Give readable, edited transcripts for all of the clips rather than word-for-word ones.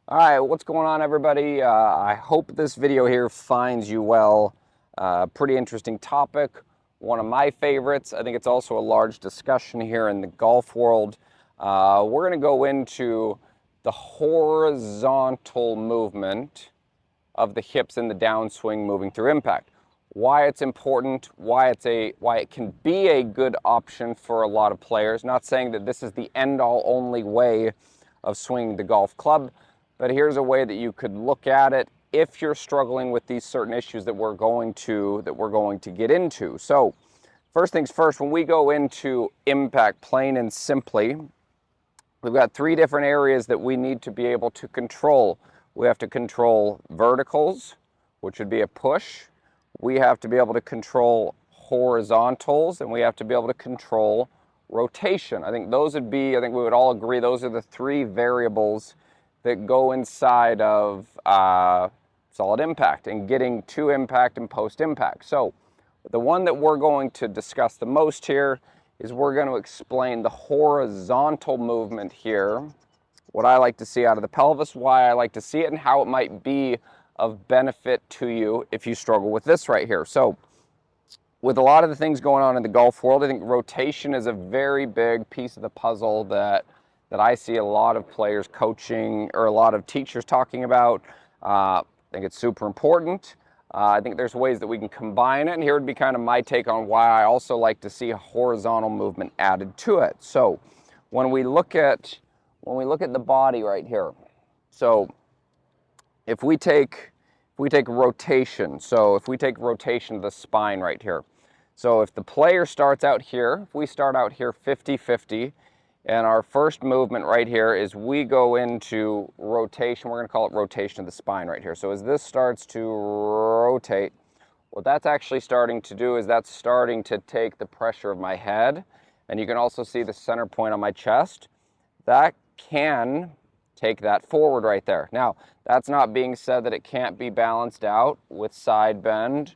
All right, what's going on, everybody? I hope this video here finds you well. Pretty interesting topic, one of my favorites. I think it's also a large discussion here in the golf world. We're going to go into the horizontal movement of the hips in the downswing moving through impact. Why it's important, why it can be a good option for a lot of players. Not saying that this is the end-all only way of swinging the golf club, but here's a way that you could look at it if you're struggling with these certain issues that we're going to get into. So, first things first, when we go into impact, plain and simply, we've got three different areas that we need to be able to control. We have to control verticals, which would be a push. We have to be able to control horizontals, and we have to be able to control rotation. I think we would all agree, those are the three variables that go inside of solid impact and getting to impact and post-impact. So the one that we're going to discuss the most here is we're going to explain the horizontal movement here, what I like to see out of the pelvis, why I like to see it, and how it might be of benefit to you if you struggle with this right here. So with a lot of the things going on in the golf world, I think rotation is a very big piece of the puzzle that I see a lot of players coaching or a lot of teachers talking about. I think it's super important. I think there's ways that we can combine it, and here would be kind of my take on why I also like to see a horizontal movement added to it. So when we look at the body right here, so if we take rotation, so if we take rotation of the spine right here, so if the player starts out here, if we start out here 50-50, and our first movement right here is we go into rotation, we're going to call it rotation of the spine right here. So as this starts to rotate, what that's actually starting to do is that's starting to take the pressure of my head, and you can also see the center point on my chest. That can take that forward right there. Now, that's not being said that it can't be balanced out with side bend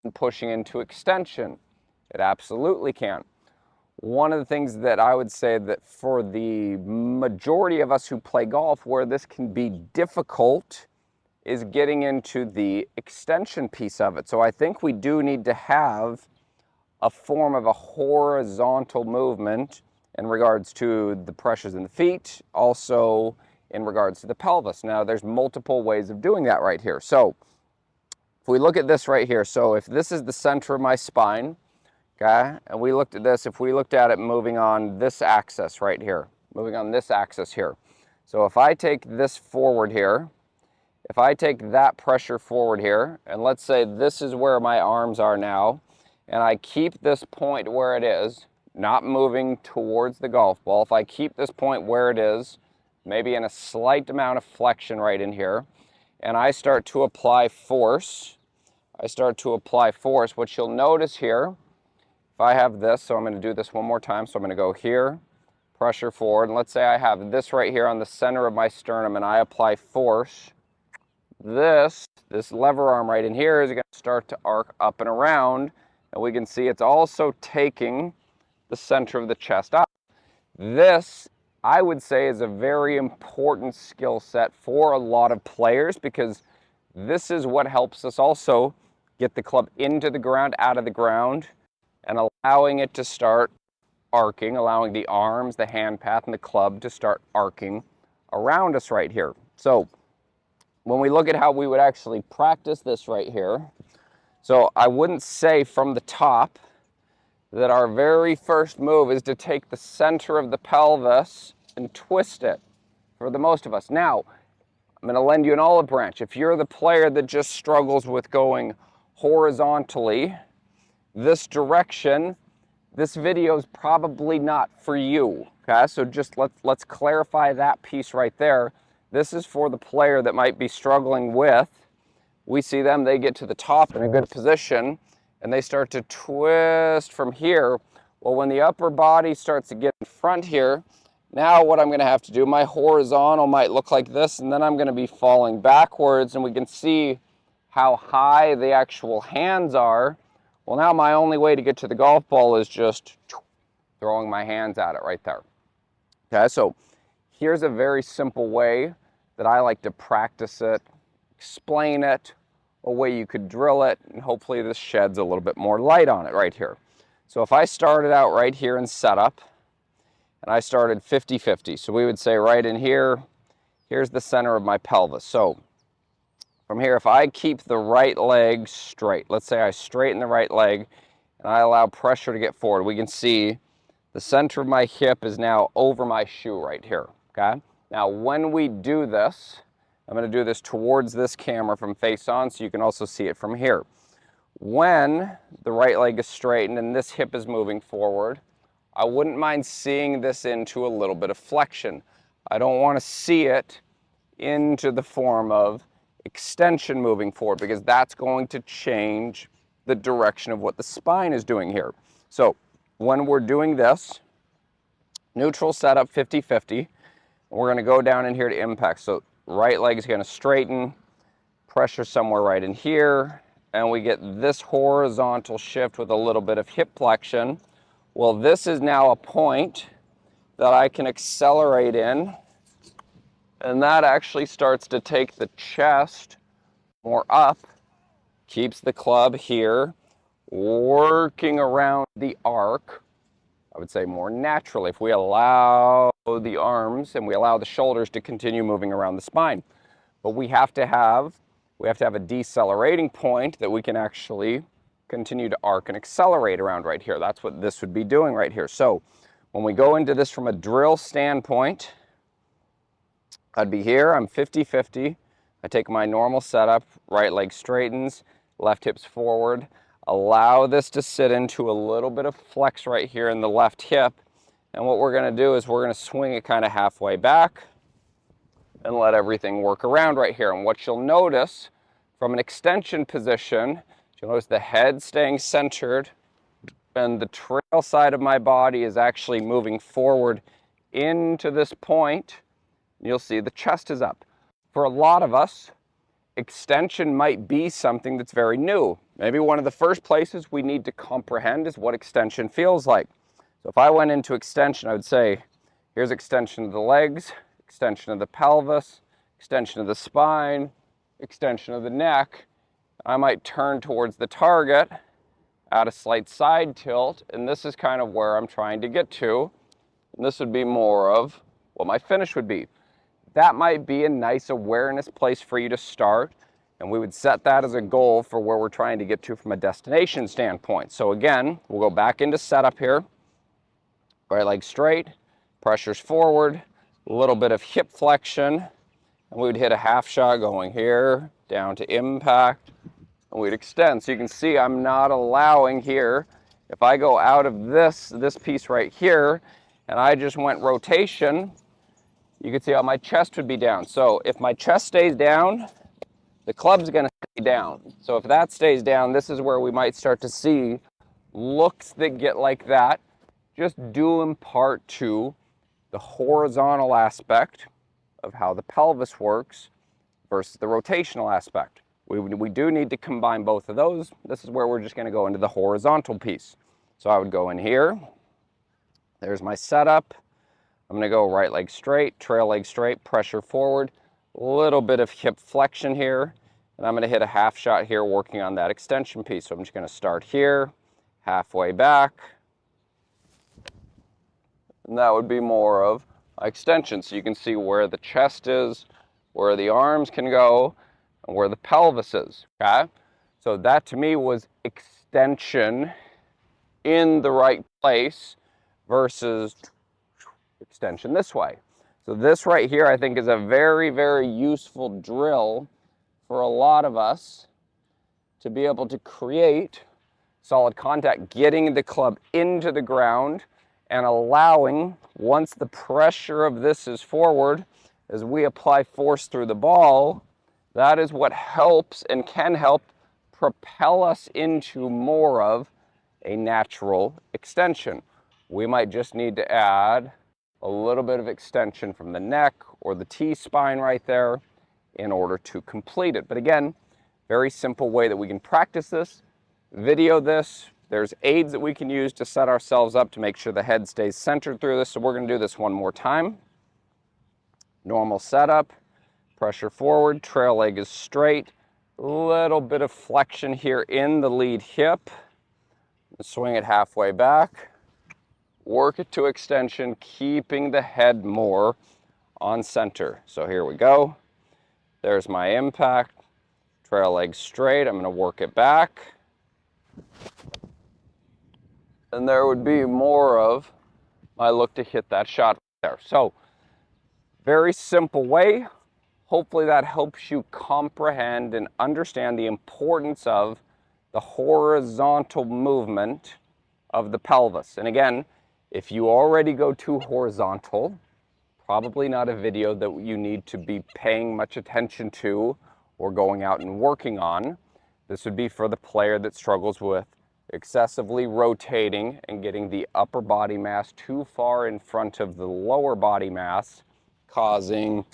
and pushing into extension. It absolutely can. One of the things that I would say that for the majority of us who play golf, where this can be difficult is getting into the extension piece of it. So I think we do need to have a form of a horizontal movement in regards to the pressures in the feet, also in regards to the pelvis. Now, there's multiple ways of doing that right here. So if we look at this right here, so if this is the center of my spine, okay, and we looked at this, if we looked at it moving on this axis right here, moving on this axis here. So if I take this forward here, if I take that pressure forward here, and let's say this is where my arms are now, and I keep this point where it is, not moving towards the golf ball, if I keep this point where it is, maybe in a slight amount of flexion right in here, and I start to apply force, what you'll notice here, if I have this, so I'm going to do this one more time, so I'm going to go here, pressure forward, and let's say I have this right here on the center of my sternum, and I apply force, this lever arm right in here is going to start to arc up and around, and we can see it's also taking the center of the chest up. This, I would say, is a very important skill set for a lot of players because this is what helps us also get the club into the ground, out of the ground, and allowing it to start arcing, allowing the arms, the hand path, and the club to start arcing around us right here. So when we look at how we would actually practice this right here, so I wouldn't say from the top that our very first move is to take the center of the pelvis and twist it for the most of us. Now, I'm going to lend you an olive branch. If you're the player that just struggles with going horizontally, this direction, this video is probably not for you. Okay, so just let's clarify that piece right there. This is for the player that might be struggling with. We see them, they get to the top in a good position, and they start to twist from here. Well, when the upper body starts to get in front here, now what I'm going to have to do, my horizontal might look like this, and then I'm going to be falling backwards, and we can see how high the actual hands are. Well, now my only way to get to the golf ball is just throwing my hands at it right there. Okay, so here's a very simple way that I like to practice it, explain it, a way you could drill it, and hopefully this sheds a little bit more light on it right here. So if I started out right here in setup, and I started 50-50, so we would say right in here, here's the center of my pelvis. So from here, if I keep the right leg straight, let's say I straighten the right leg, and I allow pressure to get forward, we can see the center of my hip is now over my shoe right here, okay? Now, when we do this, I'm going to do this towards this camera from face on so you can also see it from here. When the right leg is straightened and this hip is moving forward, I wouldn't mind seeing this into a little bit of flexion. I don't want to see it into the form of extension moving forward because that's going to change the direction of what the spine is doing here. So when we're doing this, neutral setup 50-50, we're going to go down in here to impact. So right leg is going to straighten, pressure somewhere right in here, and we get this horizontal shift with a little bit of hip flexion. Well, this is now a point that I can accelerate in, and that actually starts to take the chest more up, keeps the club here, working around the arc, I would say more naturally, if we allow the arms and we allow the shoulders to continue moving around the spine. But we have to have a decelerating point that we can actually continue to arc and accelerate around right here. That's what this would be doing right here. So when we go into this from a drill standpoint, I'd be here, I'm 50-50. I take my normal setup, right leg straightens, left hip's forward. Allow this to sit into a little bit of flex right here in the left hip. And what we're going to do is we're going to swing it kind of halfway back and let everything work around right here. And what you'll notice from an extension position, you'll notice the head staying centered and the trail side of my body is actually moving forward into this point. You'll see the chest is up. For a lot of us, extension might be something that's very new. Maybe one of the first places we need to comprehend is what extension feels like. So if I went into extension, I would say, here's extension of the legs, extension of the pelvis, extension of the spine, extension of the neck. I might turn towards the target, add a slight side tilt, and this is kind of where I'm trying to get to. And this would be more of what my finish would be. That might be a nice awareness place for you to start, and we would set that as a goal for where we're trying to get to from a destination standpoint. So again, we'll go back into setup here. Right leg straight, pressure's forward, a little bit of hip flexion, and we would hit a half shot going here, down to impact, and we'd extend. So you can see I'm not allowing here, if I go out of this piece right here, and I just went rotation, you can see how my chest would be down. So if my chest stays down, the club's going to stay down. So if that stays down, this is where we might start to see looks that get like that, just due in part to the horizontal aspect of how the pelvis works versus the rotational aspect. We do need to combine both of those. This is where we're just going to go into the horizontal piece. So I would go in here. There's my setup. I'm going to go right leg straight, trail leg straight, pressure forward, a little bit of hip flexion here, and I'm going to hit a half shot here working on that extension piece. So I'm just going to start here, halfway back, and that would be more of extension. So you can see where the chest is, where the arms can go, and where the pelvis is, okay? So that to me was extension in the right place versus extension this way. So this right here I think is a very, very useful drill for a lot of us to be able to create solid contact, getting the club into the ground and allowing, once the pressure of this is forward, as we apply force through the ball, that is what helps and can help propel us into more of a natural extension. We might just need to add a little bit of extension from the neck or the T-spine right there in order to complete it. But again, very simple way that we can practice this, video this. There's aids that we can use to set ourselves up to make sure the head stays centered through this. So we're going to do this one more time. Normal setup, Pressure forward, trail leg is straight. A little bit of flexion here in the lead hip. Swing it halfway back. Work it to extension, keeping the head more on center. So here we go. There's my impact. Trail leg straight. I'm going to work it back. And there would be more of my look to hit that shot there. So very simple way. Hopefully that helps you comprehend and understand the importance of the horizontal movement of the pelvis. And again, if you already go too horizontal, probably not a video that you need to be paying much attention to or going out and working on. This would be for the player that struggles with excessively rotating and getting the upper body mass too far in front of the lower body mass, causing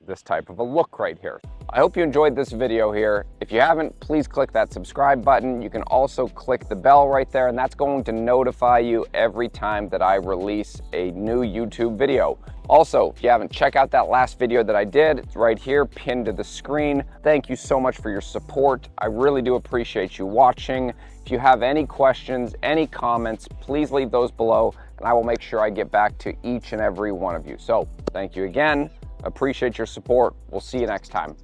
this type of a look right here. I hope you enjoyed this video here. If you haven't, please click that subscribe button. You can also click the bell right there, and that's going to notify you every time that I release a new YouTube video. Also, if you haven't, check out that last video that I did. It's right here, pinned to the screen. Thank you so much for your support. I really do appreciate you watching. If you have any questions, any comments, please leave those below, and I will make sure I get back to each and every one of you. So, thank you again. Appreciate your support. We'll see you next time.